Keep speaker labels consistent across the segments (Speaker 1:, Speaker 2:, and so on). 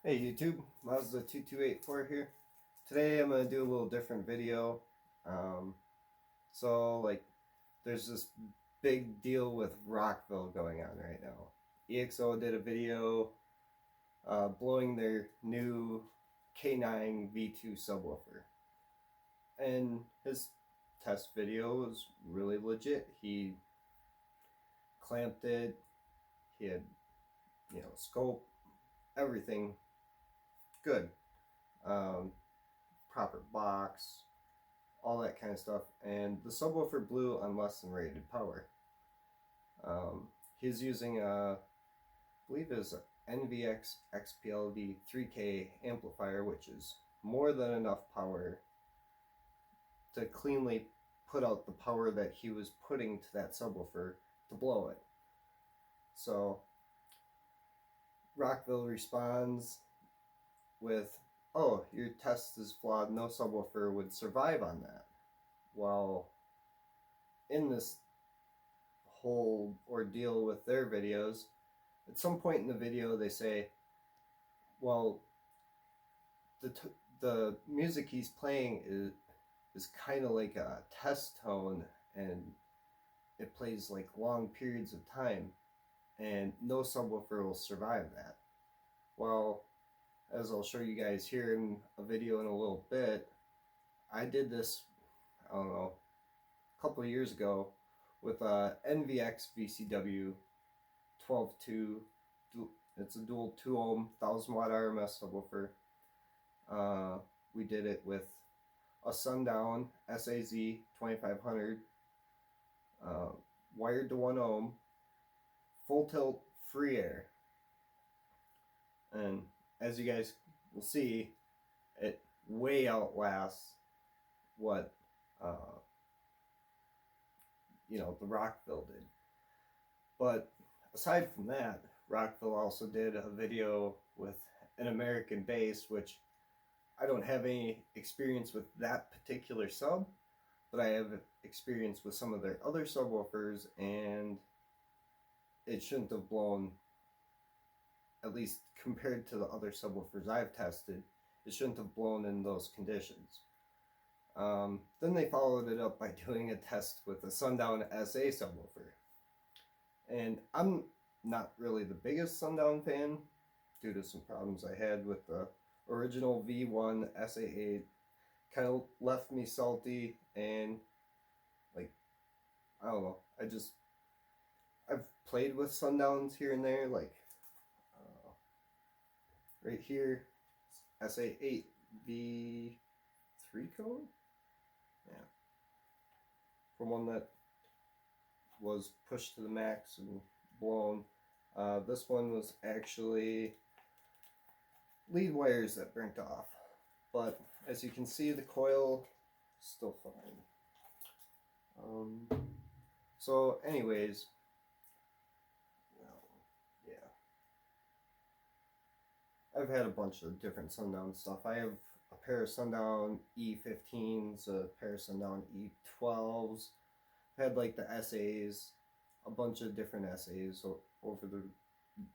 Speaker 1: Hey YouTube, Mazda2284 here. Today I'm going to do a little different video. There's this big deal with Rockville going on right now. EXO did a video blowing their new K9 V2 subwoofer. And his test video was really legit. He clamped it, he had, scope, everything good. Proper box, all that kind of stuff, and the subwoofer blew on less than rated power. He's using I believe it is an NVX XPLV 3K amplifier, which is more than enough power to cleanly put out the power that he was putting to that subwoofer to blow it. So Rockville responds with, "Oh, your test is flawed, no subwoofer would survive on that." Well, in this whole ordeal with their videos, at some point in the video they say, well, the music he's playing is kind of like a test tone, and it plays like long periods of time, and no subwoofer will survive that. Well, as I'll show you guys here in a video in a little bit, I did this, I don't know, a couple of years ago with a NVX VCW 12.2. It's a dual 2 ohm 1000 watt RMS subwoofer. We did it with a Sundown SAZ 2500, wired to 1 ohm, full tilt, free air. And as you guys will see, it way outlasts what the Rockville did. But aside from that, Rockville also did a video with an American bass, which I don't have any experience with that particular sub, but I have experience with some of their other subwoofers, and it shouldn't have blown, at least compared to the other subwoofers I've tested, it shouldn't have blown in those conditions. Then they followed it up by doing a test with the Sundown SA subwoofer. And I'm not really the biggest Sundown fan due to some problems I had with the original V1 SA8. Kind of left me salty, and I don't know, I've played with Sundowns here and there, right here, SA8 V3 code? Yeah. For one that was pushed to the max and blown. This one was actually lead wires that burnt off. But as you can see, the coil is still fine. So anyways, yeah. I've had a bunch of different Sundown stuff. I have a pair of Sundown E15s, a pair of Sundown E12s. I've had like the SAs, a bunch of different SAs over the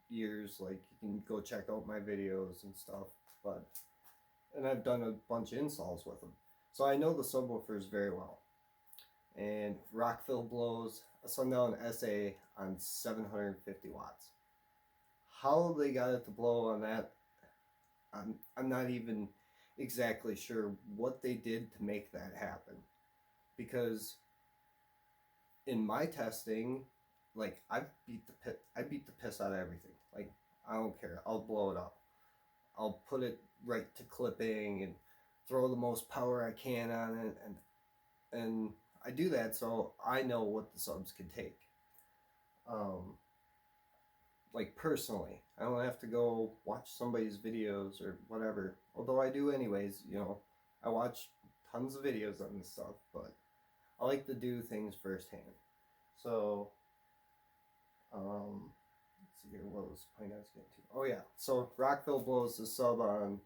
Speaker 1: years. Like, you can go check out my videos and stuff. And I've done a bunch of installs with them. So I know the subwoofers very well. And Rockville blows a Sundown SA on 750 watts. How they got it to blow on that, I'm not even exactly sure what they did to make that happen. Because in my testing, I beat the piss out of everything. I don't care. I'll blow it up. I'll put it right to clipping and throw the most power I can on it, and I do that so I know what the subs can take. Personally, I don't have to go watch somebody's videos or whatever, although I do anyways. I watch tons of videos on this stuff, but I like to do things firsthand. So let's see here, what was the point I was getting to? Oh yeah, so Rockville blows the sub on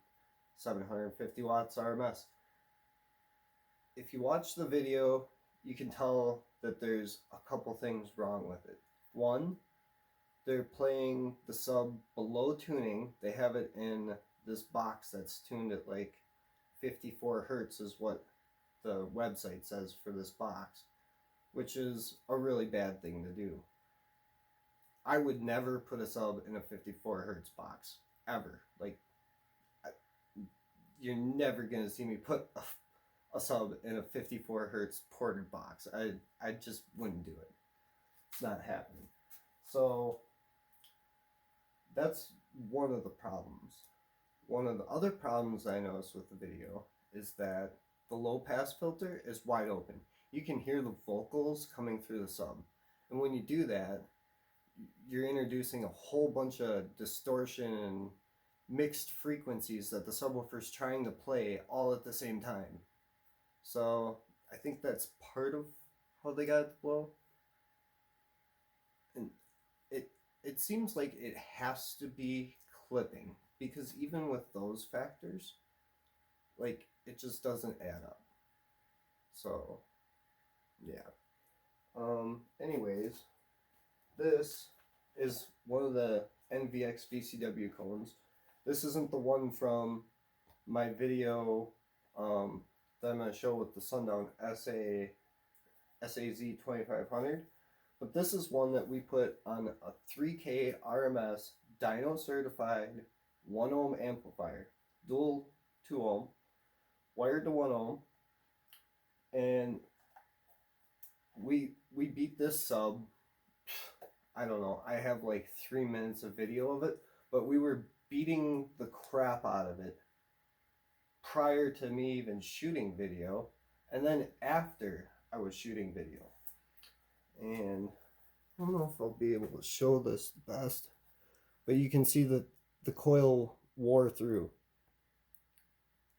Speaker 1: 750 watts RMS. If you watch the video, you can tell that there's a couple things wrong with it. One, they're playing the sub below tuning. They have it in this box that's tuned at like 54 hertz is what the website says for this box, which is a really bad thing to do. I would never put a sub in a 54 hertz box, ever. Like, you're never gonna see me put a sub in a 54 hertz ported box. I just wouldn't do it. It's not happening. So that's one of the problems. One of the other problems I noticed with the video is that the low pass filter is wide open. You can hear the vocals coming through the sub. And when you do that, you're introducing a whole bunch of distortion and mixed frequencies that the subwoofer's trying to play all at the same time. So I think that's part of how they got it to blow. And it seems like it has to be clipping, because even with those factors, like, it just doesn't add up. So yeah. Anyways, this is one of the NVX VCW cones. This isn't the one from my video that I'm going to show with the Sundown SAZ 2500. But this is one that we put on a 3K RMS dyno certified 1 ohm amplifier, dual 2 ohm, wired to 1 ohm, and we beat this sub. I don't know, I have like 3 minutes of video of it, but we were beating the crap out of it prior to me even shooting video, and then after I was shooting video. And I don't know if I'll be able to show this best, but you can see that the coil wore through.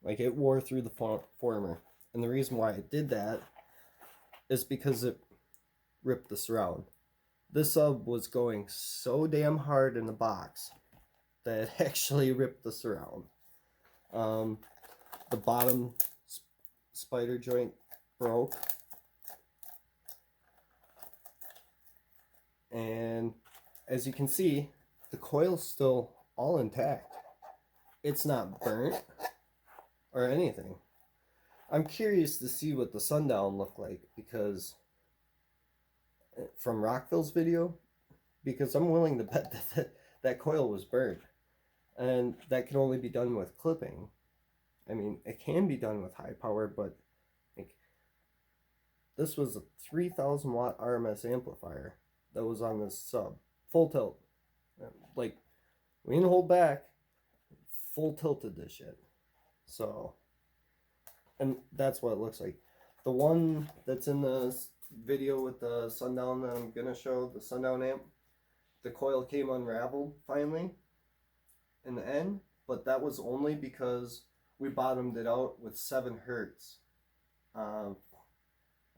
Speaker 1: Like, it wore through the former. And the reason why it did that is because it ripped the surround. This sub was going so damn hard in the box that it actually ripped the surround. The bottom spider joint broke. And as you can see, the coil's still all intact. It's not burnt or anything. I'm curious to see what the Sundown looked like, because from Rockville's video, because I'm willing to bet that coil was burnt, and that can only be done with clipping. I mean, it can be done with high power, but like, this was a 3,000 watt RMS amplifier that was on this sub, full tilt. Like, we didn't hold back, full tilted this shit. So, and that's what it looks like. The one that's in the video with the Sundown that I'm gonna show, the Sundown amp, the coil came unraveled finally in the end, but that was only because we bottomed it out with 7 hertz. I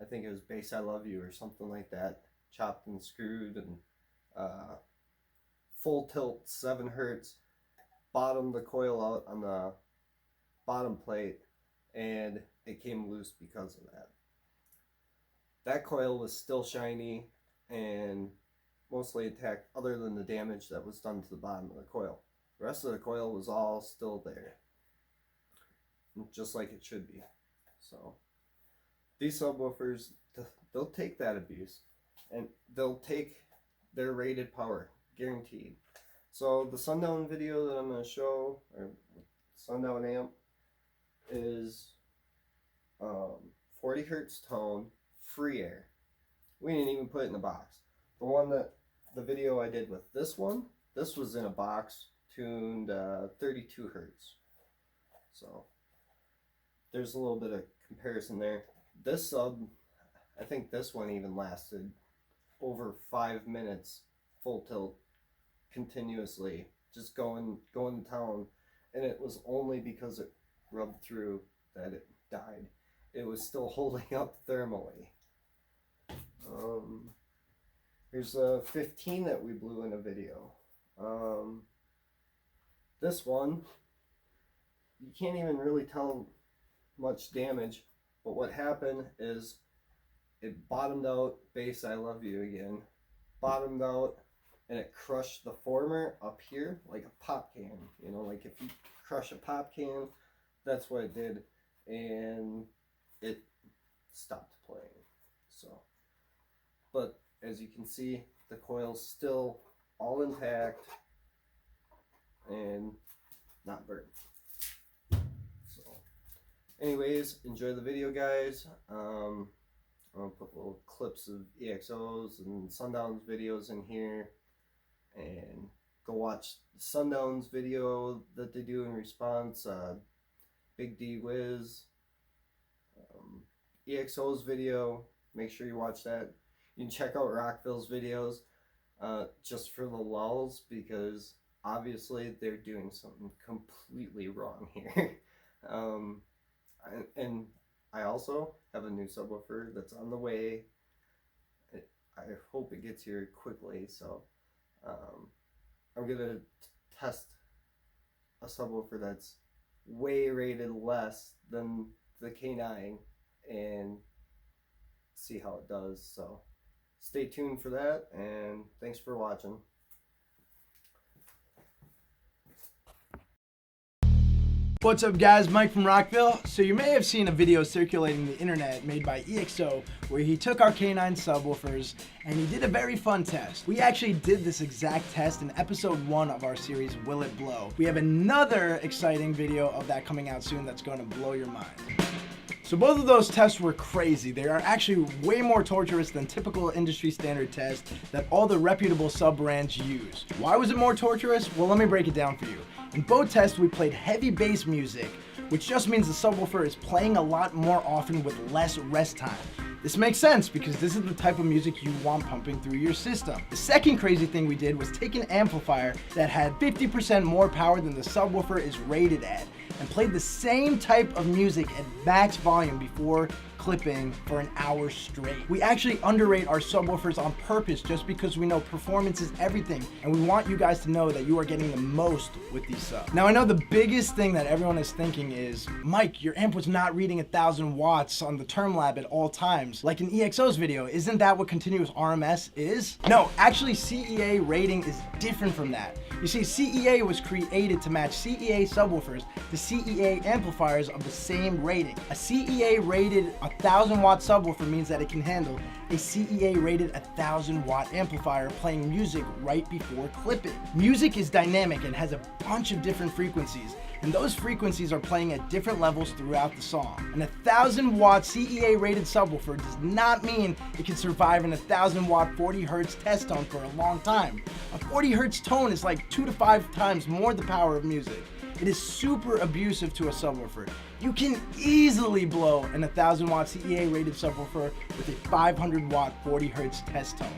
Speaker 1: think it was Bass I Love You or something like that, chopped and screwed, and full tilt 7 hertz, bottomed the coil out on the bottom plate, and it came loose because of that. That coil was still shiny and mostly intact, other than the damage that was done to the bottom of the coil. The rest of the coil was all still there, just like it should be. So these subwoofers, they'll take that abuse, and they'll take their rated power, guaranteed. So the Sundown video that I'm going to show, or Sundown amp, is 40 hertz tone, free air. We didn't even put it in the box. The one that, the video I did with this one, this was in a box tuned 32 hertz. So there's a little bit of comparison there. This sub, I think this one even lasted over 5 minutes full tilt continuously, just going to town, and it was only because it rubbed through that it died. It was still holding up thermally. Here's a 15 that we blew in a video. This one, you can't even really tell much damage, but what happened is it bottomed out, Bass I Love You again, bottomed out, and it crushed the former up here like a pop can. You know, like if you crush a pop can, that's what it did, and it stopped playing. So, but as you can see, the coil's still all intact and not burnt. So anyways, enjoy the video, guys. I'm gonna put little clips of EXO's and Sundown's videos in here, and go watch Sundown's video that they do in response, Bigdwiz, EXO's video. Make sure you watch that. You can check out Rockville's videos just for the lulls, because obviously they're doing something completely wrong here. And I also have a new subwoofer that's on the way. I hope it gets here quickly, so I'm gonna test a subwoofer that's way rated less than the K9 and see how it does. So stay tuned for that, and thanks for watching.
Speaker 2: What's up, guys? Mike from Rockville. So you may have seen a video circulating the internet made by EXO where he took our K9 subwoofers and he did a very fun test. We actually did this exact test in episode 1 of our series, Will It Blow? We have another exciting video of that coming out soon that's going to blow your mind. So both of those tests were crazy. They are actually way more torturous than typical industry standard tests that all the reputable sub brands use. Why was it more torturous? Well, let me break it down for you. In both tests, we played heavy bass music, which just means the subwoofer is playing a lot more often with less rest time. This makes sense because this is the type of music you want pumping through your system. The second crazy thing we did was take an amplifier that had 50% more power than the subwoofer is rated at, and played the same type of music at max volume before clipping for an hour straight. We actually underrate our subwoofers on purpose just because we know performance is everything, and we want you guys to know that you are getting the most with these subs. Now, I know the biggest thing that everyone is thinking is, Mike, your amp was not reading 1,000 watts on the term lab at all times, like in EXO's video. Isn't that what continuous RMS is? No, actually CEA rating is different from that. You see, CEA was created to match CEA subwoofers to CEA amplifiers of the same rating. A CEA rated 1,000 watt subwoofer means that it can handle a CEA rated 1,000 watt amplifier playing music right before clipping. Music is dynamic and has a bunch of different frequencies, and those frequencies are playing at different levels throughout the song. An 1,000 watt CEA rated subwoofer does not mean it can survive an 1,000 watt 40 hertz test tone for a long time. A 40 hertz tone is like 2 to 5 times more the power of music. It is super abusive to a subwoofer. You can easily blow an 1,000 watt CEA rated subwoofer with a 500 watt 40 hertz test tone.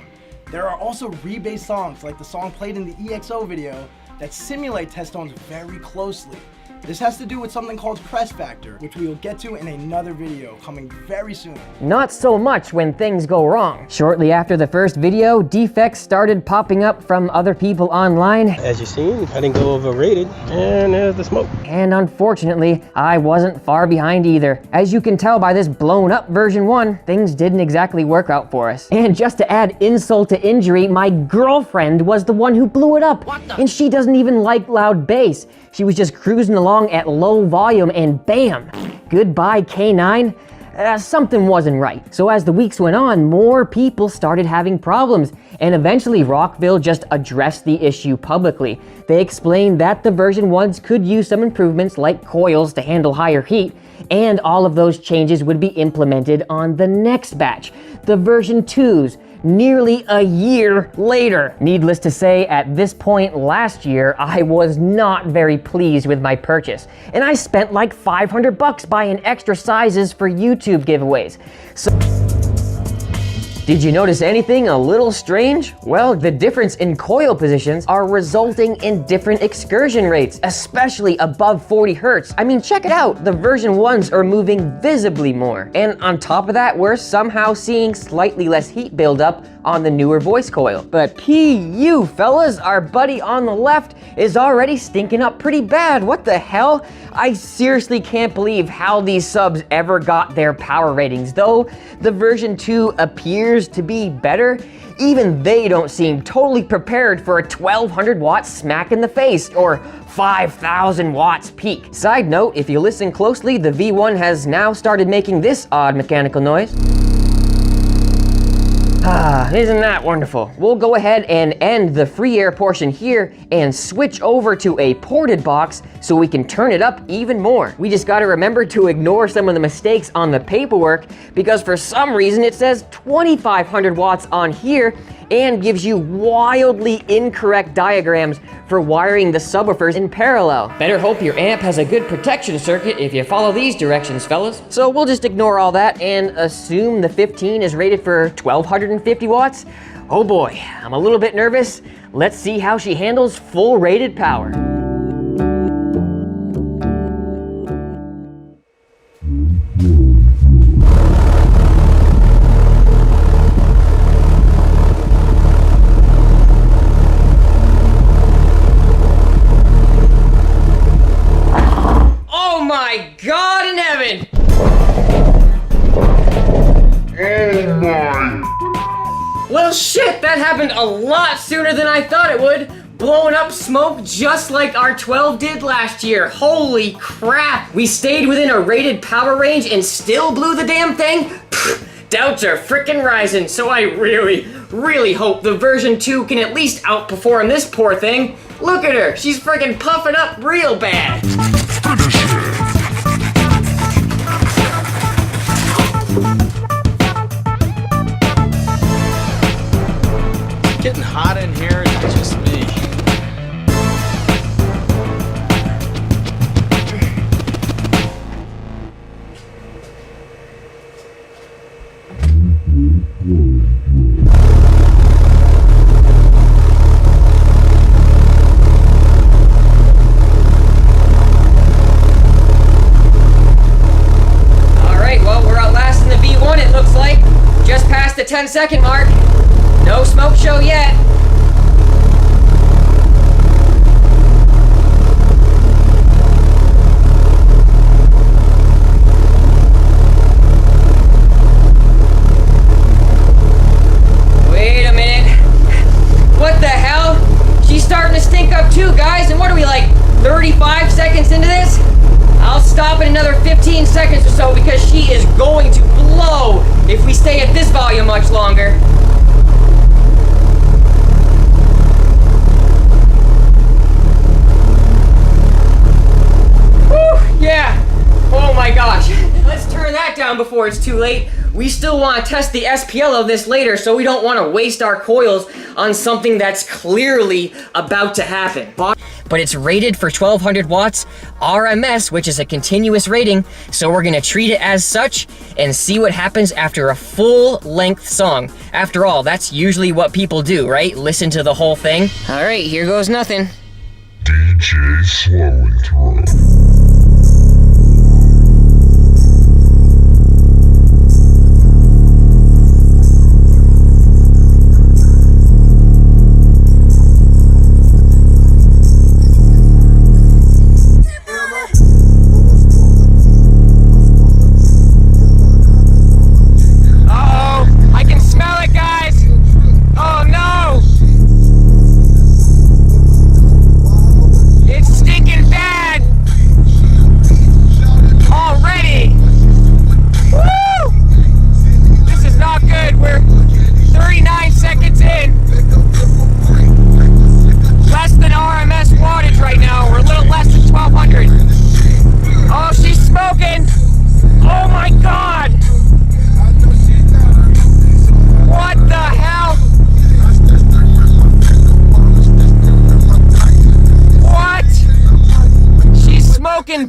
Speaker 2: There are also rebased songs like the song played in the EXO video that simulate test tones very closely. This has to do with something called crest factor, which we will get to in another video coming very soon.
Speaker 3: Not so much when things go wrong. Shortly after the first video, defects started popping up from other people online.
Speaker 4: As you seen, I didn't go overrated, and there's the smoke.
Speaker 3: And unfortunately, I wasn't far behind either. As you can tell by this blown up version 1, things didn't exactly work out for us. And just to add insult to injury, my girlfriend was the one who blew it up. And she doesn't even like loud bass. She was just cruising along at low volume and bam! Goodbye K9. Something wasn't right. So as the weeks went on, more people started having problems, and eventually Rockville just addressed the issue publicly. They explained that the version 1s could use some improvements like coils to handle higher heat, and all of those changes would be implemented on the next batch, the version 2s. Nearly a year later. Needless to say, at this point last year, I was not very pleased with my purchase, and I spent like $500 buying extra sizes for YouTube giveaways. So, did you notice anything a little strange? Well, the difference in coil positions are resulting in different excursion rates, especially above 40 hertz. I mean, check it out. The version 1s are moving visibly more. And on top of that, we're somehow seeing slightly less heat buildup on the newer voice coil. But PU, fellas, our buddy on the left is already stinking up pretty bad. What the hell? I seriously can't believe how these subs ever got their power ratings. Though the version 2 appears appears to be better, even they don't seem totally prepared for a 1200 watt smack in the face or 5000 watts peak. Side note, if you listen closely, the V1 has now started making this odd mechanical noise. Isn't that wonderful? We'll go ahead and end the free air portion here and switch over to a ported box so we can turn it up even more. We just gotta remember to ignore some of the mistakes on the paperwork because for some reason it says 2500 watts on here and gives you wildly incorrect diagrams for wiring the subwoofers in parallel. Better hope your amp has a good protection circuit if you follow these directions, fellas. So we'll just ignore all that and assume the 15 is rated for 1250 watts. Oh boy, I'm a little bit nervous. Let's see how she handles full rated power. My God in heaven!
Speaker 5: Oh my!
Speaker 3: Well shit, that happened a lot sooner than I thought it would. Blowing up smoke just like our 12 did last year. Holy crap! We stayed within a rated power range and still blew the damn thing? Pfft, doubts are frickin' rising, so I really hope the version 2 can at least outperform this poor thing. Look at her, she's frickin' puffing up real bad.
Speaker 2: Getting hot in here, it's just me.
Speaker 3: Alright, well, we're outlasting the V1, it looks like. Just past the 10-second mark. No smoke show yet. Wait a minute. What the hell? She's starting to stink up too, guys. And what are we, like 35 seconds into this? I'll stop in another 15 seconds or so because she is going to blow if we stay at this volume much longer. Yeah. Oh my gosh. Let's turn that down before it's too late. We still want to test the SPL of this later, so we don't want to waste our coils on something that's clearly about to happen. But it's rated for 1200 watts RMS, which is a continuous rating, so we're gonna treat it as such and see what happens after a full-length song. After all, that's usually what people do, right? Listen to the whole thing. All right, here goes nothing.
Speaker 5: DJ Slow Intro.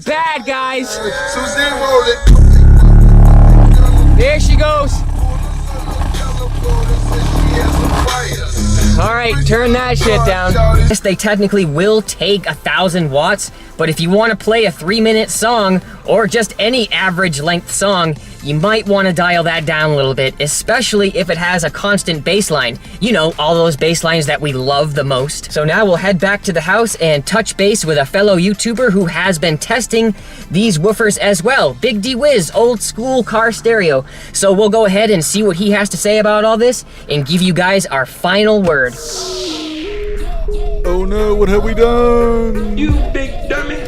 Speaker 3: Bad, guys. There she goes. All right, turn that shit down. Yes, they technically will take 1000 watts, but if you want to play a 3-minute song or just any average length song, you might want to dial that down a little bit, especially if it has a constant bass line. You know, all those bass lines that we love the most. So now we'll head back to the house and touch base with a fellow YouTuber who has been testing these woofers as well. Bigdwiz, old school car stereo. So we'll go ahead and see what he has to say about all this and give you guys our final word.
Speaker 6: Oh no, what have we done?
Speaker 4: You big dummy.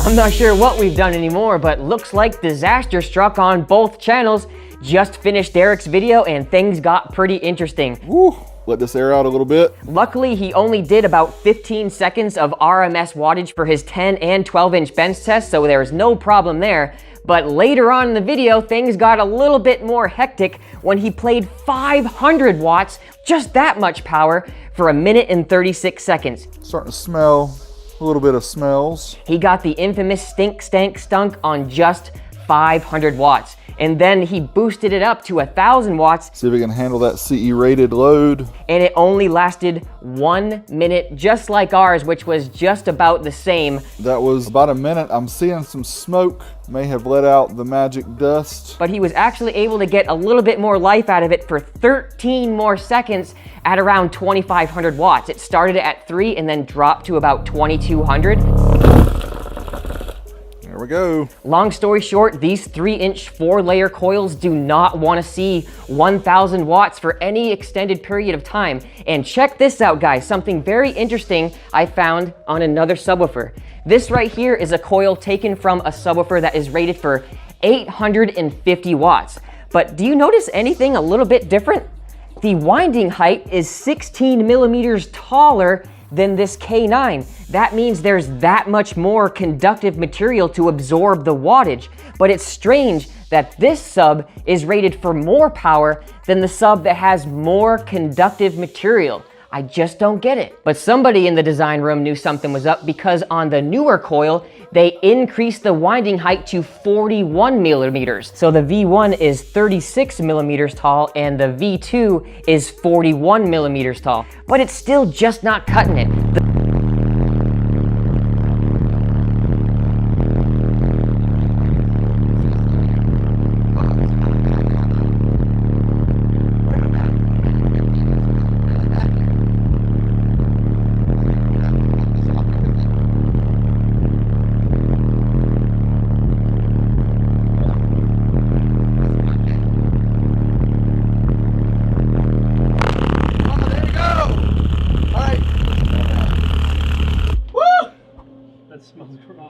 Speaker 3: I'm not sure what we've done anymore, but looks like disaster struck on both channels. Just finished Derek's video and things got pretty interesting.
Speaker 6: Woo, let this air out a little bit.
Speaker 3: Luckily, he only did about 15 seconds of RMS wattage for his 10 and 12-inch bench test, so there was no problem there. But later on in the video, things got a little bit more hectic when he played 500 watts, just that much power, for 1 minute and 36 seconds.
Speaker 6: Starting to smell a little bit of smells.
Speaker 3: He got the infamous stink stank stunk on just 500 watts. And then he boosted it up to 1,000 watts.
Speaker 6: See if we can handle that CE rated load.
Speaker 3: And it only lasted 1 minute, just like ours, which was just about the same.
Speaker 6: That was about a minute. I'm seeing some smoke. May have let out the magic dust.
Speaker 3: But he was actually able to get a little bit more life out of it for 13 more seconds at around 2,500 watts. It started at 3 and then dropped to about 2,200.
Speaker 6: There we go.
Speaker 3: Long story short, these 3-inch 4-layer coils do not want to see 1,000 watts for any extended period of time. And check this out, guys, something very interesting I found on another subwoofer. This right here is a coil taken from a subwoofer that is rated for 850 watts. But do you notice anything a little bit different? The winding height is 16 millimeters taller than this K9. That means there's that much more conductive material to absorb the wattage. But it's strange that this sub is rated for more power than the sub that has more conductive material. I just don't get it. But somebody in the design room knew something was up, because on the newer coil, they increased the winding height to 41 millimeters. So the V1 is 36 millimeters tall and the V2 is 41 millimeters tall. But it's still just not cutting it.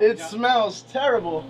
Speaker 2: It smells terrible.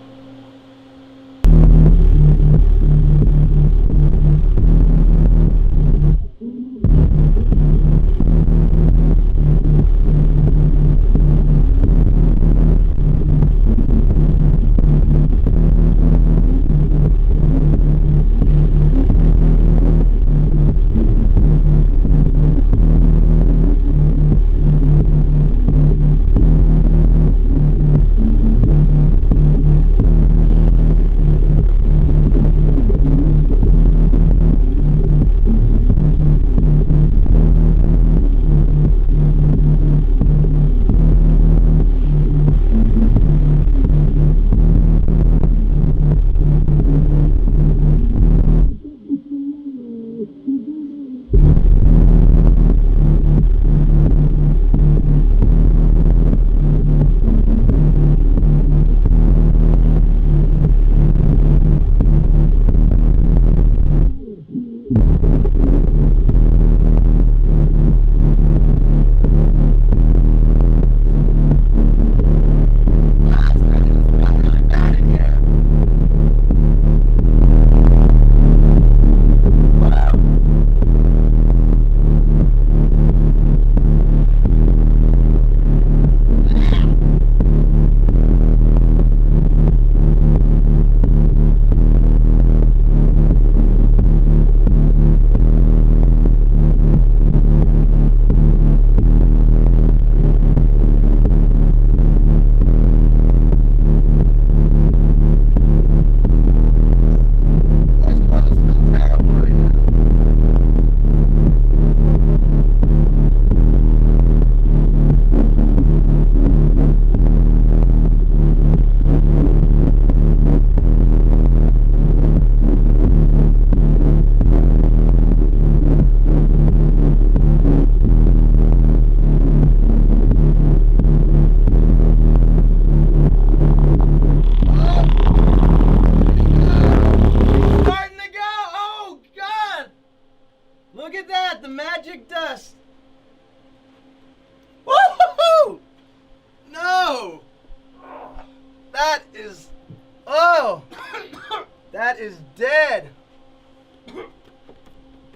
Speaker 2: is dead.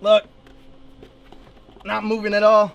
Speaker 2: Look, not moving at all.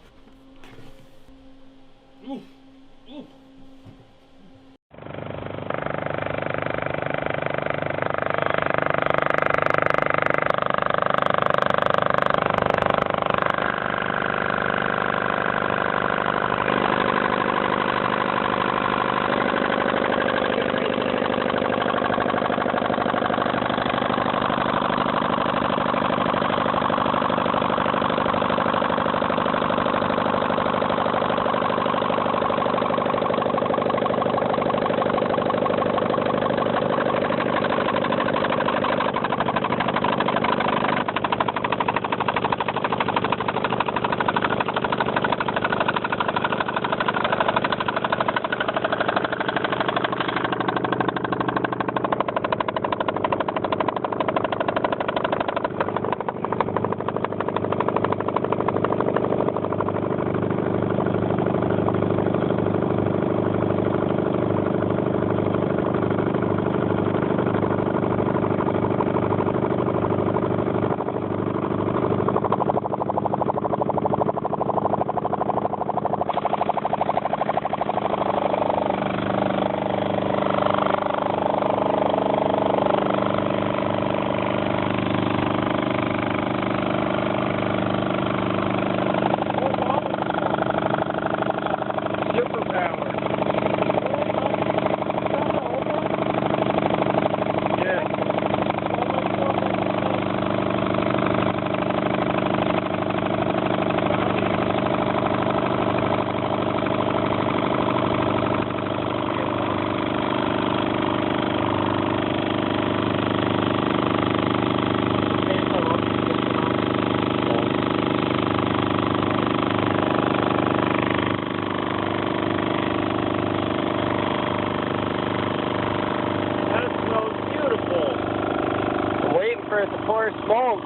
Speaker 7: Pour smoke.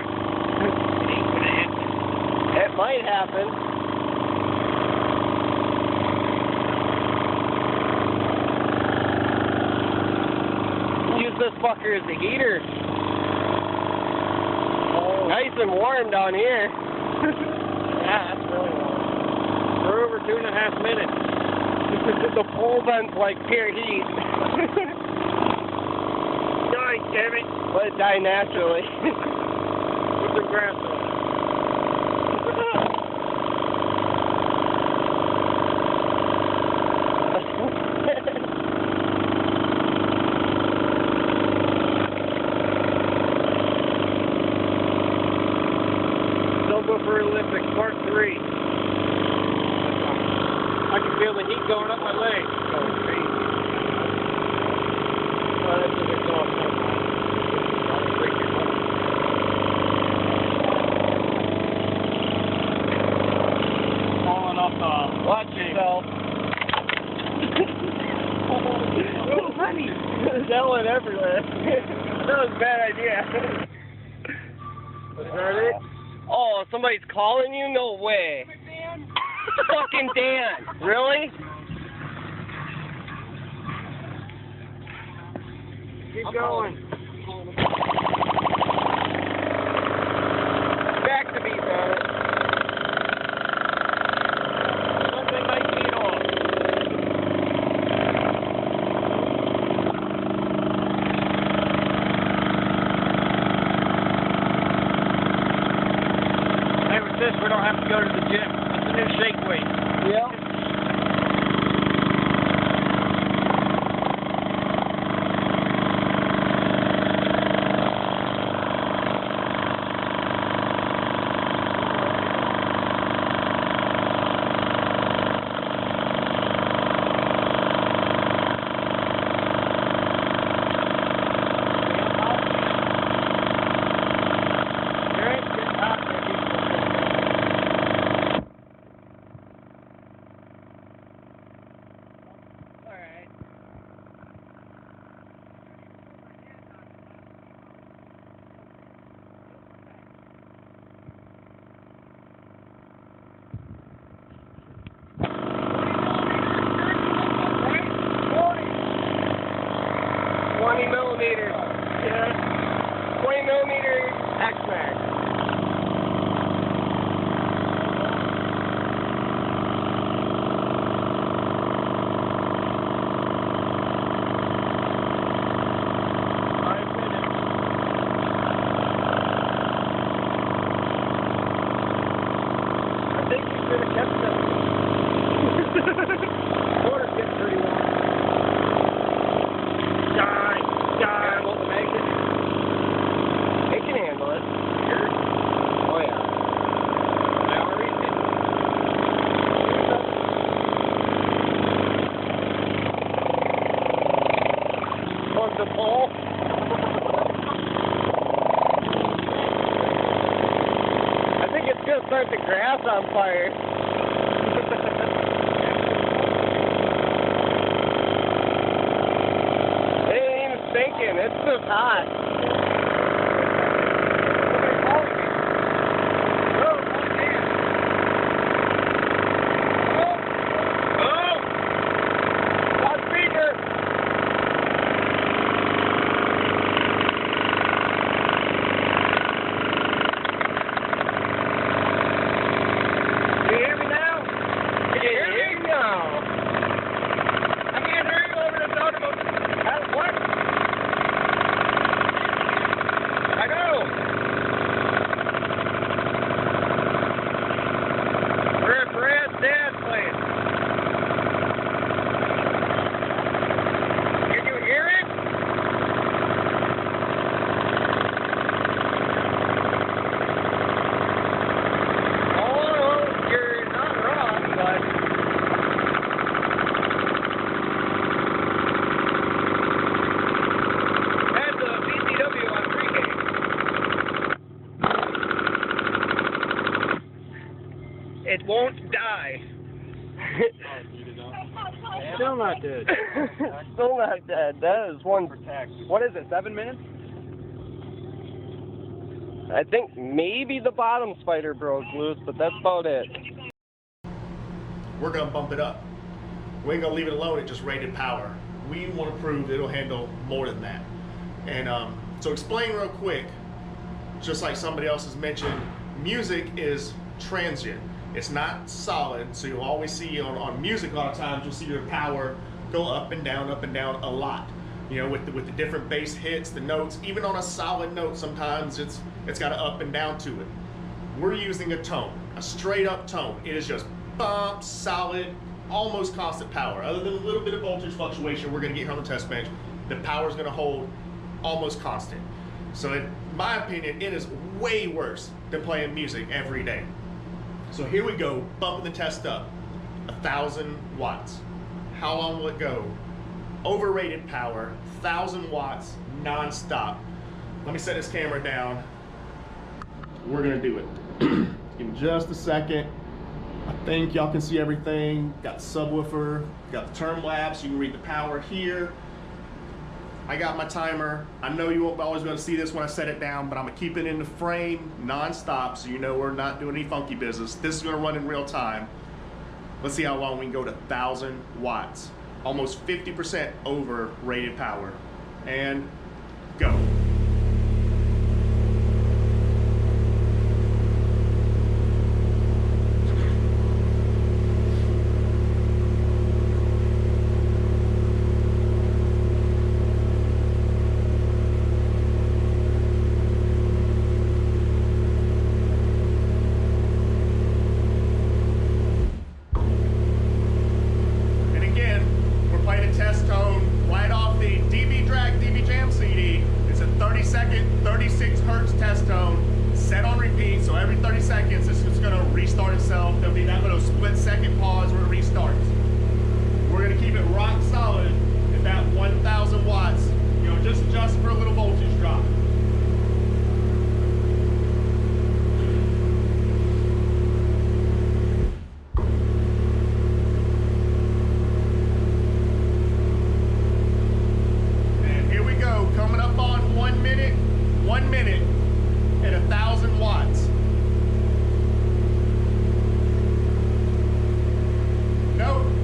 Speaker 7: It might happen. Use this fucker as a heater. Oh. Nice and warm down here. Yeah, that's really warm. We're over 2.5 minutes. The pole vent's like pure heat. Die, damn it. Let it die naturally. Put some grass on it. Subwoofer Olympics Part 3. I can feel the heat going up my legs. Oh, crazy. Well, this is exhausting. Watch yourself. Oh, honey. That went everywhere. That was a bad idea. Was that it? Oh, somebody's calling you? No way. Fucking Dan. Really? Keep going. Back to me, man. We don't have to go to the gym. It's a new shake weight. Yeah. X-Max. Start the grass on fire. It ain't even stinking, it's just hot. It won't die.
Speaker 4: Still not dead.
Speaker 7: Still not dead. That is one. What is it, 7 minutes? I think maybe the bottom spider broke loose, but that's about it.
Speaker 8: We're gonna bump it up. We ain't gonna leave it alone at just rated power. We want to prove that it'll handle more than that. And so explain real quick, just like somebody else has mentioned, music is transient. It's not solid, so you'll always see on music a lot of times, you'll see your power go up and down a lot. You know, with the different bass hits, the notes, even on a solid note, sometimes it's got an up and down to it. We're using a tone, a straight up tone. It is just bump, solid, almost constant power. Other than a little bit of voltage fluctuation we're gonna get here on the test bench, the power is gonna hold almost constant. So in my opinion, it is way worse than playing music every day. So here we go, bumping the test up, 1,000 watts. How long will it go? Overrated power, 1,000 watts, non-stop. Let me set this camera down. We're gonna do it. Give me just a second. I think y'all can see everything. Got the subwoofer, got the term lapse, you can read the power here. I got my timer. I know you won't always be able to see this when I set it down, but I'm gonna keep it in the frame non-stop so you know we're not doing any funky business. This is gonna run in real time. Let's see how long we can go to 1,000 watts. Almost 50% over rated power. And go. Nope.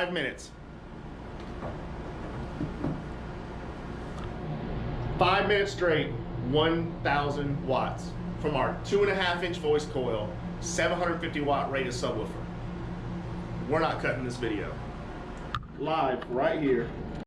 Speaker 8: 5 minutes. 5 minutes straight, 1,000 watts from our 2.5-inch voice coil, 750 watt rated subwoofer. We're not cutting this video. Live right here